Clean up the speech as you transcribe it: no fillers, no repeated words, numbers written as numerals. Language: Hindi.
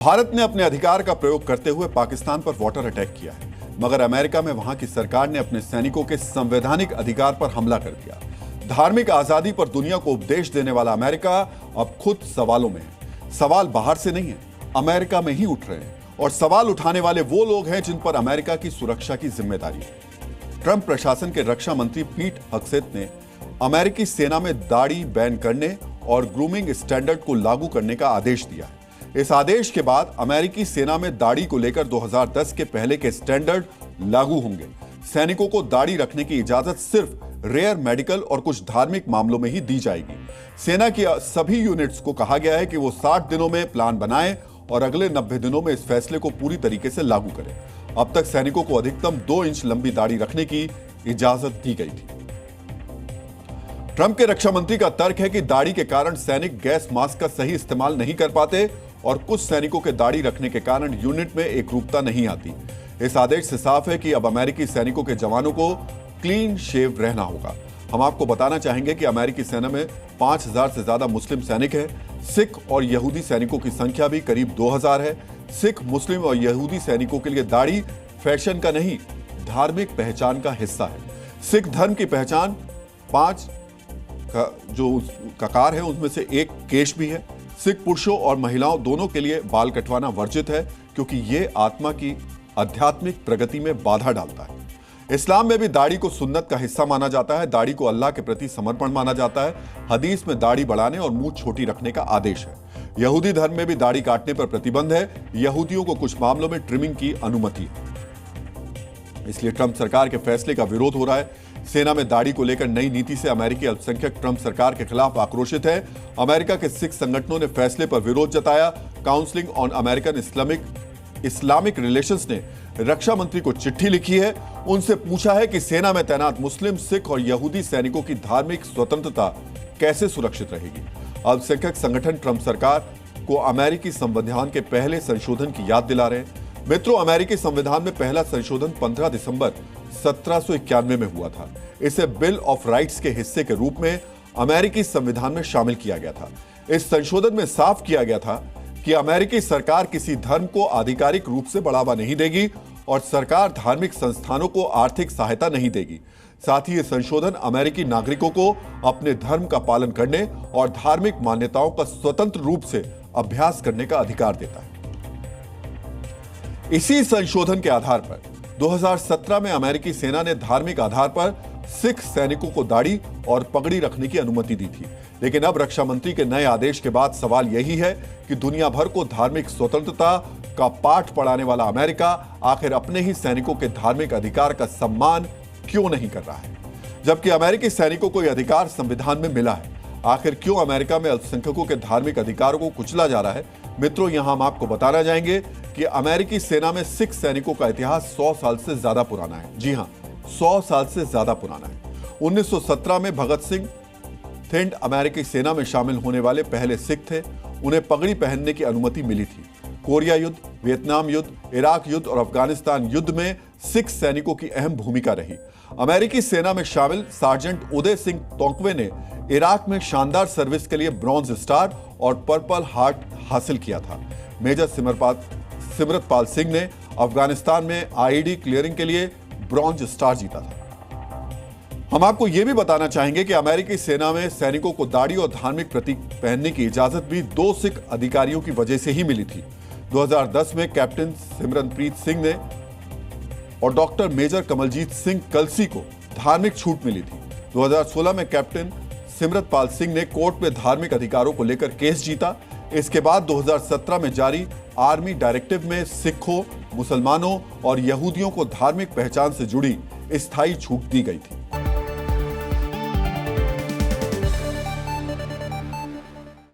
भारत ने अपने अधिकार का प्रयोग करते हुए पाकिस्तान पर वाटर अटैक किया है, मगर अमेरिका में वहां की सरकार ने अपने सैनिकों के संवैधानिक अधिकार पर हमला कर दिया। धार्मिक आजादी पर दुनिया को उपदेश देने वाला अमेरिका अब खुद सवालों में है। सवाल बाहर से नहीं है, अमेरिका में ही उठ रहे हैं, और सवाल उठाने वाले वो लोग हैं जिन पर अमेरिका की सुरक्षा की जिम्मेदारी है। ट्रंप प्रशासन के रक्षा मंत्री पीट हेगसेथ ने अमेरिकी सेना में दाढ़ी बैन करने और ग्रूमिंग स्टैंडर्ड को लागू करने का आदेश दिया है। इस आदेश के बाद अमेरिकी सेना में दाढ़ी को लेकर 2010 के पहले के स्टैंडर्ड लागू होंगे। सैनिकों को दाढ़ी रखने की इजाजत सिर्फ रेयर मेडिकल और कुछ धार्मिक मामलों में ही दी जाएगी। सेना की सभी यूनिट्स को कहा गया है कि वो 60 दिनों में प्लान बनाएं और अगले 90 दिनों में इस फैसले को पूरी तरीके से लागू करें। अब तक सैनिकों को अधिकतम 2 इंच लंबी दाढ़ी रखने की इजाजत दी गई थी। ट्रंप के रक्षा मंत्री का तर्क है कि दाढ़ी के कारण सैनिक गैस मास्क का सही इस्तेमाल नहीं कर पाते और कुछ सैनिकों के दाढ़ी रखने के कारण यूनिट में एकरूपता नहीं आती। इस आदेश से साफ है कि अब अमेरिकी सैनिकों के जवानों को क्लीन शेव रहना होगा। हम आपको बताना चाहेंगे कि अमेरिकी सेना में 5000 से ज्यादा मुस्लिम सैनिक हैं। सिख और यहूदी सैनिकों की संख्या भी करीब 2000 है। सिख, मुस्लिम और यहूदी सैनिकों के लिए दाढ़ी फैशन का नहीं, धार्मिक पहचान का हिस्सा है। सिख धर्म की पहचान 5 का जो ककार है उसमें से एक केश भी है। सिख पुरुषों और महिलाओं दोनों के लिए बाल कटवाना वर्जित है, क्योंकि यह आत्मा की आध्यात्मिक प्रगति में बाधा डालता है। इस्लाम में भी दाढ़ी को सुन्नत का हिस्सा माना जाता है। दाढ़ी को अल्लाह के प्रति समर्पण माना जाता है। हदीस में दाढ़ी बढ़ाने और मुंह छोटी रखने का आदेश है। यहूदी धर्म में भी दाढ़ी काटने पर प्रतिबंध है। यहूदियों को कुछ मामलों में ट्रिमिंग की अनुमति है। इसलिए ट्रंप सरकार के फैसले का विरोध हो रहा है। सेना में दाढ़ी को लेकर नई नीति से अमेरिकी अल्पसंख्यक ट्रंप सरकार के खिलाफ आक्रोशित है। अमेरिका के सिख संगठनों ने फैसले पर विरोध जताया। Council on American Islamic relations ने रक्षा मंत्री को चिट्ठी लिखी है। उनसे पूछा है कि सेना में तैनात मुस्लिम, सिख और यहूदी सैनिकों की धार्मिक स्वतंत्रता कैसे सुरक्षित रहेगी। अल्पसंख्यक संगठन ट्रंप सरकार को अमेरिकी संविधान के पहले संशोधन की याद दिला रहे हैं। मित्रों, अमेरिकी संविधान में पहला संशोधन 15 दिसंबर 1791 में हुआ था। इसे बिल ऑफ राइट्स के हिस्से के रूप में अमेरिकी संविधान में शामिल किया गया था। इस संशोधन में साफ किया गया था कि अमेरिकी सरकार किसी धर्म को आधिकारिक रूप से बढ़ावा नहीं देगी और सरकार धार्मिक संस्थानों को आर्थिक सहायता नहीं देगी। साथ ही यह संशोधन अमेरिकी नागरिकों को अपने धर्म का पालन करने और धार्मिक मान्यताओं का स्वतंत्र रूप से अभ्यास करने का अधिकार देता है। इसी संशोधन के आधार पर 2017 में अमेरिकी सेना ने धार्मिक आधार पर सिख सैनिकों को दाढ़ी और पगड़ी रखने की अनुमति दी थी। लेकिन अब रक्षा मंत्री के नए आदेश के बाद सवाल यही है कि दुनिया भर को धार्मिक स्वतंत्रता का पाठ पढ़ाने वाला अमेरिका आखिर अपने ही सैनिकों के धार्मिक अधिकार का सम्मान क्यों नहीं कर रहा है, जबकि अमेरिकी सैनिकों को यह अधिकार संविधान में मिला है। आखिर क्यों अमेरिका में अल्पसंख्यकों के धार्मिक अधिकारों को कुचला जा रहा है? मित्रों, यहां हम आपको बताना चाहेंगे कि अमेरिकी सेना में सिख सैनिकों का इतिहास 100 साल से ज्यादा पुराना है। जी हां, 100 साल से ज्यादा पुराना है। 1917 में भगत सिंह थिंड अमेरिकी सेना में शामिल होने वाले पहले सिख थे। उन्हें पगड़ी पहनने की अनुमति मिली थी। कोरिया युद्ध, वियतनाम युद्ध, इराक युद्ध और अफगानिस्तान युद्ध में सिख सैनिकों की अहम भूमिका रही। अमेरिकी सेना में शामिल सार्जेंट उदय सिंह तोंकवे ने इराक में शानदार सर्विस के लिए ब्रॉन्ज स्टार और पर्पल हार्ट हासिल किया था। मेजर सिमरतपाल सिंह ने अफगानिस्तान में आईईडी क्लियरिंग के लिए ब्रॉन्ज स्टार जीता था। हम आपको यह भी बताना चाहेंगे कि अमेरिकी सेना में सैनिकों को दाढ़ी और धार्मिक प्रतीक पहनने की इजाजत भी 2 सिख अधिकारियों की वजह से ही मिली थी। 2010 में कैप्टन सिमरनप्रीत सिंह ने और डॉक्टर मेजर कमलजीत सिंह कलसी को धार्मिक छूट मिली थी। 2016 में कैप्टन सिमरतपाल सिंह ने कोर्ट में धार्मिक अधिकारों को लेकर केस जीता। इसके बाद 2017 में जारी आर्मी डायरेक्टिव में सिखों, मुसलमानों और यहूदियों को धार्मिक पहचान से जुड़ी स्थायी छूट दी गई थी।